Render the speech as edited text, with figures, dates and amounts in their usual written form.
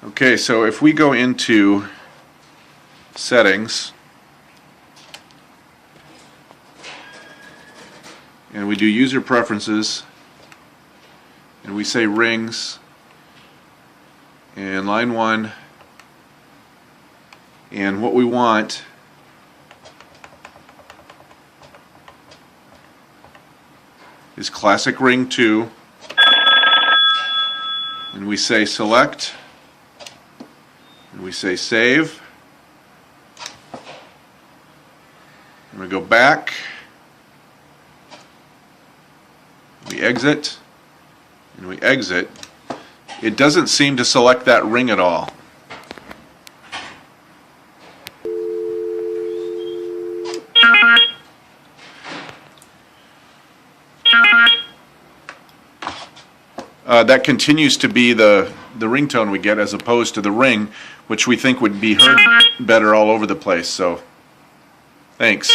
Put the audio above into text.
Okay, so if we go into settings and we do user preferences and we say rings and line 1, and what we want is classic ring 2, and we say select and we say save, and we go back, we exit, and we exit. It doesn't seem to select that ring at all. That continues to be the ringtone we get, as opposed to the ring, which we think would be heard better all over the place. So, thanks.